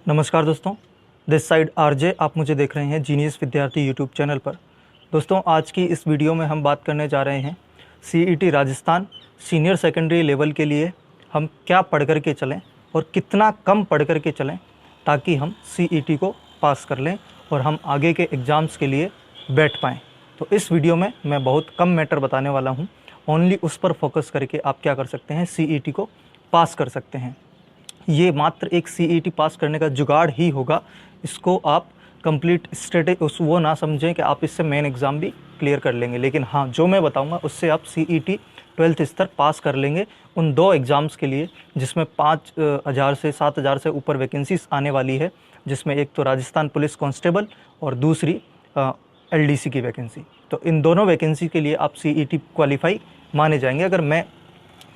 नमस्कार दोस्तों, this side RJ. आप मुझे देख रहे हैं जीनियस विद्यार्थी यूट्यूब चैनल पर। दोस्तों, आज की इस वीडियो में हम बात करने जा रहे हैं CET Rajasthan senior secondary level के लिए हम क्या पढ़ कर के चलें और कितना कम पढ़ कर के चलें ताकि हम सीईटी को पास कर लें और हम आगे के एग्ज़ाम्स के लिए बैठ पाएँ। तो इस वीडियो में मैं बहुत कम मैटर बताने वाला हूँ, ओनली उस पर फोकस करके आप क्या कर सकते हैं, सीईटी को पास कर सकते हैं। ये मात्र एक सीईटी पास करने का जुगाड़ ही होगा। इसको आप कंप्लीट उस वो ना समझें कि आप इससे मेन एग्ज़ाम भी क्लियर कर लेंगे, लेकिन हाँ, जो मैं बताऊंगा उससे आप सीईटी 12th स्तर पास कर लेंगे उन दो एग्ज़ाम्स के लिए जिसमें 5,000 से 7,000 से ऊपर वैकेंसीज आने वाली है, जिसमें एक तो राजस्थान पुलिस कांस्टेबल और दूसरी एलडीसी की वैकेंसी। तो इन दोनों वैकेंसी के लिए आप सीईटी क्वालिफाई माने जाएंगे अगर मैं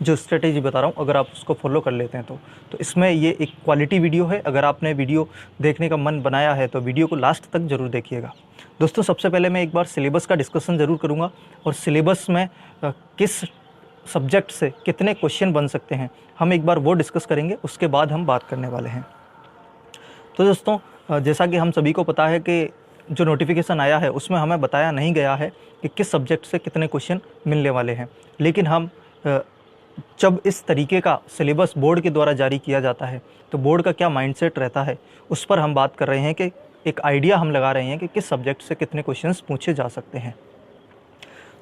जो स्ट्रेटेजी बता रहा हूँ अगर आप उसको फॉलो कर लेते हैं तो इसमें ये एक क्वालिटी वीडियो है। अगर आपने वीडियो देखने का मन बनाया है तो वीडियो को लास्ट तक ज़रूर देखिएगा। दोस्तों, सबसे पहले मैं एक बार सिलेबस का डिस्कशन ज़रूर करूँगा और सिलेबस में किस सब्जेक्ट से कितने क्वेश्चन बन सकते हैं हम एक बार वो डिस्कस करेंगे, उसके बाद हम बात करने वाले हैं। तो दोस्तों, जैसा कि हम सभी को पता है कि जो नोटिफिकेशन आया है उसमें हमें बताया नहीं गया है कि किस सब्जेक्ट से कितने क्वेश्चन मिलने वाले हैं, लेकिन हम जब इस तरीके का सिलेबस बोर्ड के द्वारा जारी किया जाता है तो बोर्ड का क्या माइंडसेट रहता है उस पर हम बात कर रहे हैं कि एक आइडिया हम लगा रहे हैं कि किस सब्जेक्ट से कितने क्वेश्चंस पूछे जा सकते हैं।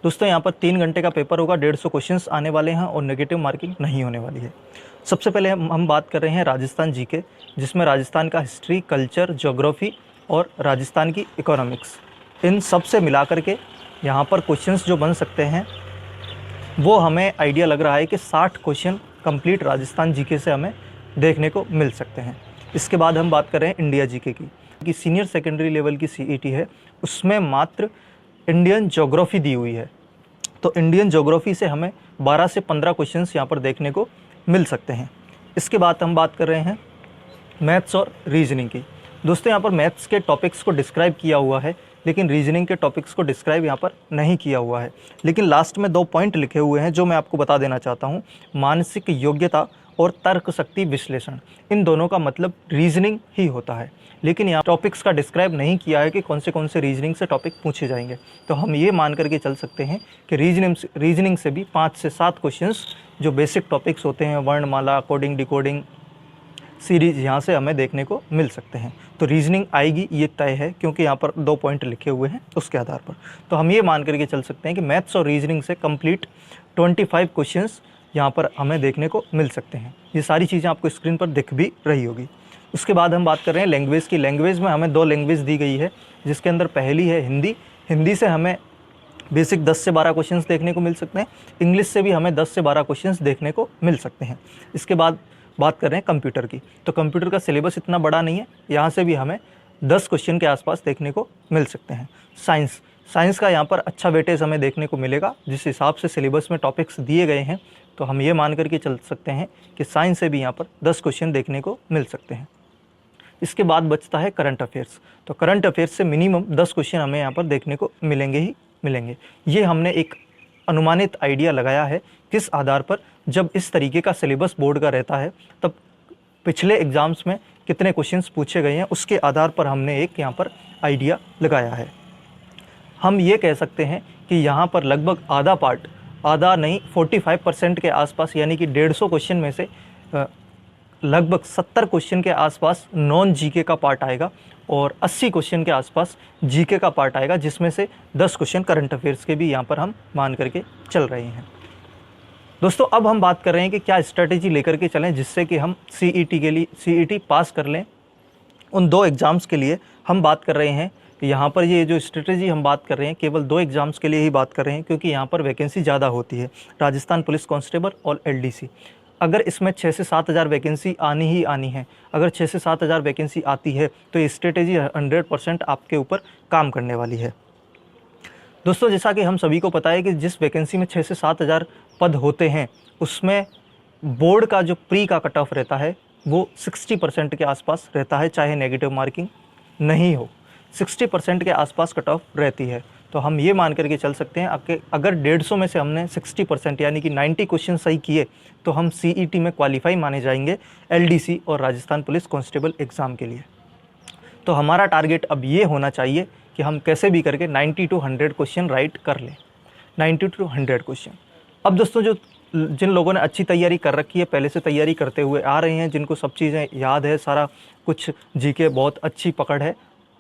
दोस्तों, यहाँ पर 3 घंटे का पेपर होगा, 150 क्वेश्चंस आने वाले हैं और नेगेटिव मार्किंग नहीं होने वाली है। सबसे पहले हम बात कर रहे हैं राजस्थान जीके, जिसमें राजस्थान का हिस्ट्री, कल्चर, ज्योग्राफी और राजस्थान की इकोनॉमिक्स, इन सब से मिला करके यहाँ पर क्वेश्चंस जो बन सकते हैं वो हमें आइडिया लग रहा है कि 60 क्वेश्चन कंप्लीट राजस्थान जीके से हमें देखने को मिल सकते हैं। इसके बाद हम बात कर रहे हैं इंडिया जीके की सीनियर सेकेंडरी लेवल की सीईटी है, उसमें मात्र इंडियन ज्योग्राफी दी हुई है। तो इंडियन ज्योग्राफी से हमें 12 से 15 क्वेश्चंस यहाँ पर देखने को मिल सकते हैं। इसके बाद हम बात कर रहे हैं मैथ्स और रीजनिंग की। दोस्तों, यहाँ पर मैथ्स के टॉपिक्स को डिस्क्राइब किया हुआ है, लेकिन रीजनिंग के टॉपिक्स को डिस्क्राइब यहाँ पर नहीं किया हुआ है। लेकिन लास्ट में 2 पॉइंट लिखे हुए हैं जो मैं आपको बता देना चाहता हूँ, मानसिक योग्यता और तर्क शक्ति विश्लेषण। इन दोनों का मतलब रीजनिंग ही होता है, लेकिन यहाँ टॉपिक्स का डिस्क्राइब नहीं किया है कि कौन से रीजनिंग से टॉपिक पूछे जाएंगे। तो हम ये मान करके चल सकते हैं कि रीजनिंग से भी 5 से 7 क्वेश्चंस जो बेसिक टॉपिक्स होते हैं, वर्णमाला, कोडिंग, डिकोडिंग सीरीज, यहाँ से हमें देखने को मिल सकते हैं। तो रीजनिंग आएगी, ये तय है, क्योंकि यहाँ पर 2 पॉइंट लिखे हुए हैं उसके आधार पर। तो हम ये मान करके चल सकते हैं कि मैथ्स और रीजनिंग से कंप्लीट 25 क्वेश्चंस यहाँ पर हमें देखने को मिल सकते हैं। ये सारी चीज़ें आपको स्क्रीन पर दिख भी रही होगी। उसके बाद हम बात कर रहे हैं लैंग्वेज की। लैंग्वेज में हमें 2 लैंग्वेज दी गई है, जिसके अंदर पहली है हिंदी। हिंदी से हमें बेसिक 10 से 12 क्वेश्चंस देखने को मिल सकते हैं। इंग्लिश से भी हमें 10 से 12 क्वेश्चंस देखने को मिल सकते हैं। इसके बाद बात कर रहे हैं कंप्यूटर की। तो कंप्यूटर का सिलेबस इतना बड़ा नहीं है, यहाँ से भी हमें 10 क्वेश्चन के आसपास देखने को मिल सकते हैं। साइंस का यहाँ पर अच्छा वेटेज हमें देखने को मिलेगा। जिस हिसाब से सिलेबस में टॉपिक्स दिए गए हैं तो हम ये मान करके चल सकते हैं कि साइंस से भी यहाँ पर 10 क्वेश्चन देखने को मिल सकते हैं। इसके बाद बचता है करंट अफेयर्स। तो करंट अफेयर्स से मिनिमम 10 क्वेश्चन हमें यहाँ पर देखने को मिलेंगे ही मिलेंगे। ये हमने एक अनुमानित आइडिया लगाया है, किस आधार पर, जब इस तरीके का सिलेबस बोर्ड का रहता है तब पिछले एग्ज़ाम्स में कितने क्वेश्चंस पूछे गए हैं उसके आधार पर हमने एक यहाँ पर आइडिया लगाया है। हम ये कह सकते हैं कि यहाँ पर लगभग आधा नहीं 45% के आसपास, यानी कि 150 क्वेश्चन में से लगभग 70 क्वेश्चन के आसपास नॉन जीके का पार्ट आएगा और 80 क्वेश्चन के आसपास जीके का पार्ट आएगा, जिसमें से 10 क्वेश्चन करंट अफेयर्स के भी यहाँ पर हम मान करके चल रहे हैं। दोस्तों, अब हम बात कर रहे हैं कि क्या स्ट्रेटेजी लेकर के चलें जिससे कि हम सीईटी पास कर लें। उन 2 एग्ज़ाम्स के लिए हम बात कर रहे हैं। यहाँ पर ये जो स्ट्रेटेजी हम बात कर रहे हैं केवल 2 एग्ज़ाम्स के लिए ही बात कर रहे हैं, क्योंकि यहाँ पर वैकेंसी ज़्यादा होती है, राजस्थान पुलिस कांस्टेबल और एलडीसी। अगर इसमें 6 से 7 हज़ार वैकेंसी आनी ही आनी है, अगर 6 से 7 हज़ार वैकेंसी आती है तो ये स्ट्रेटेजी 100% आपके ऊपर काम करने वाली है। दोस्तों, जैसा कि हम सभी को पता है कि जिस वैकेंसी में 6 से 7 हज़ार पद होते हैं उसमें बोर्ड का जो प्री का कट ऑफ रहता है वो 60% के आसपास रहता है, चाहे नेगेटिव मार्किंग नहीं हो, 60% के आसपास कट ऑफ रहती है। तो हम ये मान करके चल सकते हैं कि अगर 150 में से हमने 60% यानी कि 90 क्वेश्चन सही किए तो हम CET में क्वालिफाई माने जाएंगे LDC और राजस्थान पुलिस कांस्टेबल एग्ज़ाम के लिए। तो हमारा टारगेट अब ये होना चाहिए कि हम कैसे भी करके 90 to 100 क्वेश्चन राइट कर लें, 90 to 100 क्वेश्चन। अब दोस्तों जिन लोगों ने अच्छी तैयारी कर रखी है, पहले से तैयारी करते हुए आ रहे हैं, जिनको सब चीज़ें याद है, सारा कुछ जीके बहुत अच्छी पकड़ है,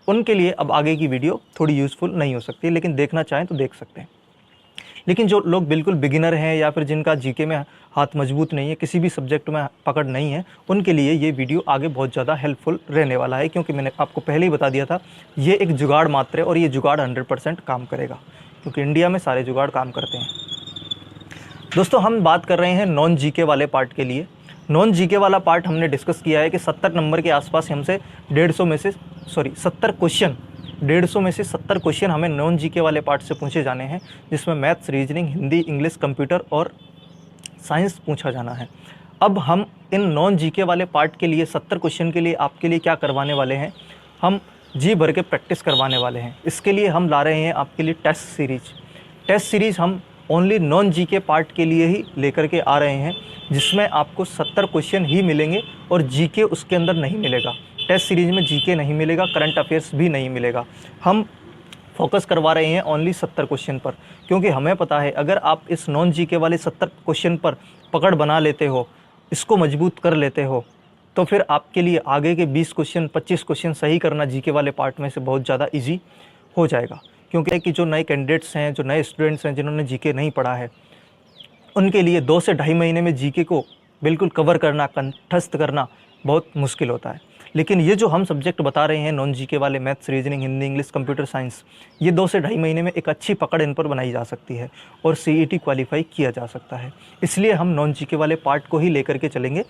उनके लिए अब आगे की वीडियो थोड़ी यूज़फुल नहीं हो सकती, लेकिन देखना चाहें तो देख सकते हैं। लेकिन जो लोग बिल्कुल बिगिनर हैं या फिर जिनका जीके में हाथ मजबूत नहीं है, किसी भी सब्जेक्ट में पकड़ नहीं है, उनके लिए ये वीडियो आगे बहुत ज़्यादा हेल्पफुल रहने वाला है, क्योंकि मैंने आपको पहले ही बता दिया था ये एक जुगाड़ मात्र है और ये जुगाड़ 100% काम करेगा, क्योंकि इंडिया में सारे जुगाड़ काम करते हैं। दोस्तों हम बात कर रहे हैं नॉन जीके वाले पार्ट के लिए। नॉन जीके वाला पार्ट हमने डिस्कस किया है कि 70 नंबर के आसपास हमसे 70 में से 70 क्वेश्चन हमें नॉन जीके वाले पार्ट से पूछे जाने हैं, जिसमें maths, reasoning, Hindi, English, computer और साइंस पूछा जाना है। अब हम इन नॉन जीके वाले पार्ट के लिए 70 क्वेश्चन के लिए आपके लिए क्या करवाने वाले हैं, हम जी भर के प्रैक्टिस करवाने वाले हैं। इसके लिए हम ला रहे हैं आपके लिए टेस्ट सीरीज़ हम ओनली नॉन जीके पार्ट के लिए ही लेकर के आ रहे हैं, जिसमें आपको 70 क्वेश्चन ही मिलेंगे और जीके उसके अंदर नहीं मिलेगा। टेस्ट सीरीज़ में जीके नहीं मिलेगा, करंट अफेयर्स भी नहीं मिलेगा। हम फोकस करवा रहे हैं ओनली 70 क्वेश्चन पर, क्योंकि हमें पता है अगर आप इस नॉन जीके वाले 70 क्वेश्चन पर पकड़ बना लेते हो, इसको मजबूत कर लेते हो, तो फिर आपके लिए आगे के 20 क्वेश्चन 25 क्वेश्चन सही करना जीके वाले पार्ट में से बहुत ज़्यादा ईजी हो जाएगा। क्योंकि जो नए कैंडिडेट्स हैं, जो नए स्टूडेंट्स हैं, जिन्होंने जीके नहीं पढ़ा है, उनके लिए 2 से ढाई महीने में जीके को बिल्कुल कवर करना, कंठस्थ करना बहुत मुश्किल होता है। लेकिन ये जो हम सब्जेक्ट बता रहे हैं नॉन जीके वाले, maths, reasoning, Hindi, English, computer science, ये 2 से ढाई महीने में एक अच्छी पकड़ इन पर बनाई जा सकती है और CET क्वालिफाई किया जा सकता है। इसलिए हम नॉन जीके वाले पार्ट को ही लेकर के चलेंगे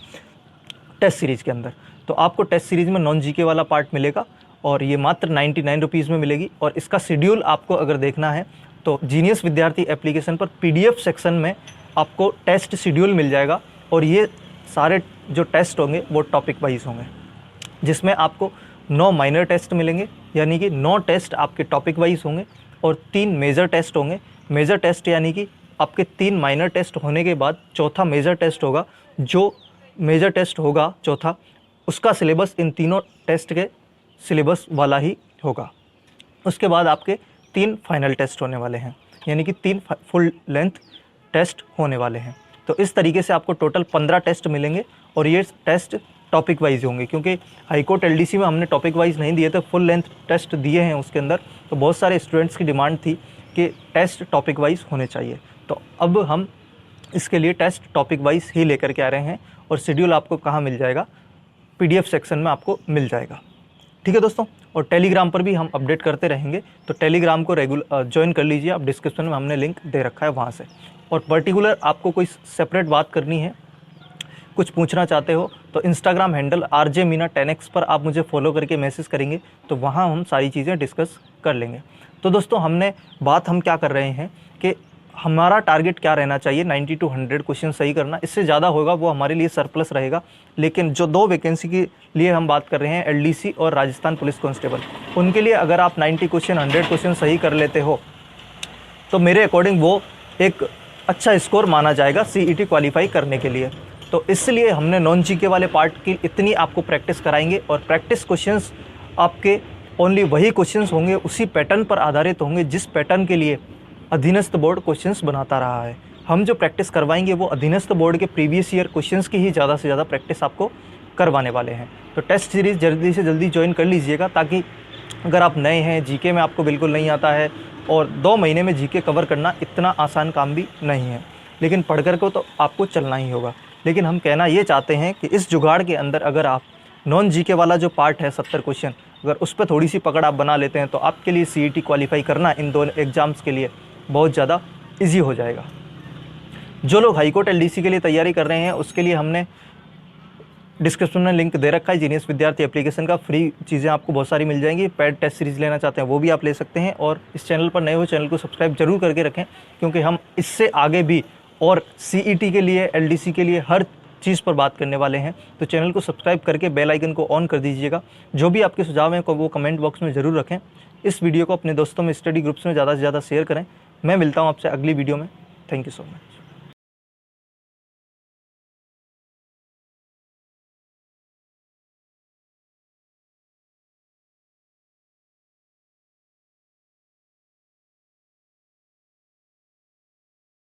टेस्ट सीरीज़ के अंदर। तो आपको टेस्ट सीरीज़ में नॉन जीके वाला पार्ट मिलेगा और ये मात्र 99 रुपीज़ में मिलेगी। और इसका शेड्यूल आपको अगर देखना है तो जीनियस विद्यार्थी एप्लीकेशन पर PDF सेक्शन में आपको टेस्ट शेड्यूल मिल जाएगा और ये सारे जो टेस्ट होंगे वो टॉपिक वाइज होंगे, जिसमें आपको 9 माइनर टेस्ट मिलेंगे, यानी कि 9 टेस्ट आपके टॉपिक वाइज होंगे और 3 मेजर टेस्ट होंगे। मेजर टेस्ट यानी कि आपके 3 माइनर टेस्ट होने के बाद चौथा मेजर टेस्ट होगा। जो मेजर टेस्ट होगा चौथा, उसका सिलेबस इन तीनों टेस्ट के सिलेबस वाला ही होगा। उसके बाद आपके 3 फाइनल टेस्ट होने वाले हैं, यानी कि 3 फुल लेंथ टेस्ट होने वाले हैं। तो इस तरीके से आपको टोटल 15 टेस्ट मिलेंगे और ये टेस्ट टॉपिक वाइज होंगे, क्योंकि हाईकोर्ट LDC में हमने टॉपिक वाइज नहीं दिए थे, फुल लेंथ टेस्ट दिए हैं उसके अंदर। तो बहुत सारे स्टूडेंट्स की डिमांड थी कि टेस्ट टॉपिक वाइज होने चाहिए, तो अब हम इसके लिए टेस्ट टॉपिक वाइज ही लेकर के आ रहे हैं और शेड्यूल आपको कहाँ मिल जाएगा, PDF सेक्शन में आपको मिल जाएगा। ठीक है दोस्तों, और टेलीग्राम पर भी हम अपडेट करते रहेंगे, तो टेलीग्राम को ज्वाइन कर लीजिए आप, डिस्क्रिप्शन में हमने लिंक दे रखा है वहाँ से। और पर्टिकुलर आपको कोई सेपरेट बात करनी है, कुछ पूछना चाहते हो, तो Instagram handle RJ Meena 10X पर आप मुझे फॉलो करके मैसेज करेंगे, तो वहाँ हम सारी चीज़ें डिस्कस कर लेंगे। तो दोस्तों हम क्या कर रहे हैं कि हमारा टारगेट क्या रहना चाहिए, 90 to 100 क्वेश्चन सही करना। इससे ज़्यादा होगा वो हमारे लिए सरप्लस रहेगा। लेकिन जो 2 वैकेंसी के लिए हम बात कर रहे हैं, LDC और राजस्थान पुलिस कांस्टेबल, उनके लिए अगर आप 90 क्वेश्चन 100 क्वेश्चन सही कर लेते हो तो मेरे अकॉर्डिंग वो एक अच्छा स्कोर माना जाएगा CET क्वालिफाई करने के लिए। तो इसलिए हमने नॉन जीके वाले पार्ट की इतनी आपको प्रैक्टिस कराएंगे और प्रैक्टिस क्वेश्चंस आपके ओनली वही क्वेश्चंस होंगे, उसी पैटर्न पर आधारित होंगे जिस पैटर्न के लिए अधीनस्थ बोर्ड क्वेश्चंस बनाता रहा है। हम जो प्रैक्टिस करवाएंगे वो अधीनस्थ बोर्ड के प्रीवियस ईयर क्वेश्चंस की ही ज़्यादा से ज़्यादा प्रैक्टिस आपको करवाने वाले हैं। तो टेस्ट सीरीज़ जल्दी से जल्दी ज्वाइन कर लीजिएगा, ताकि अगर आप नए हैं, जीके में आपको बिल्कुल नहीं आता है और 2 महीने में जीके कवर करना इतना आसान काम भी नहीं है, लेकिन पढ़ कर को तो आपको चलना ही होगा। लेकिन हम कहना ये चाहते हैं कि इस जुगाड़ के अंदर अगर आप नॉन जीके वाला जो पार्ट है 70 क्वेश्चन, अगर उस पर थोड़ी सी पकड़ आप बना लेते हैं तो आपके लिए CET क्वालिफाई करना इन 2 एग्ज़ाम्स के लिए बहुत ज़्यादा ईजी हो जाएगा। जो लोग हाईकोर्ट LDC के लिए तैयारी कर रहे हैं उसके लिए हमने डिस्क्रिप्शन में लिंक दे रखा है, जीनियस विद्यार्थी एप्लीकेशन का। फ्री चीज़ें आपको बहुत सारी मिल जाएंगी। पैड टेस्ट सीरीज़ लेना चाहते हैं वो भी आप ले सकते हैं। और इस चैनल पर नए हो, चैनल को सब्सक्राइब जरूर करके रखें, क्योंकि हम इससे आगे भी और CET के लिए, LDC के लिए हर चीज़ पर बात करने वाले हैं। तो चैनल को सब्सक्राइब करके बेल आइकन को ऑन कर दीजिएगा। जो भी आपके सुझाव हैं वो कमेंट बॉक्स में ज़रूर रखें। इस वीडियो को अपने दोस्तों में, स्टडी ग्रुप्स में ज़्यादा से ज़्यादा शेयर करें। मैं मिलता हूँ आपसे अगली वीडियो में। Thank you so much.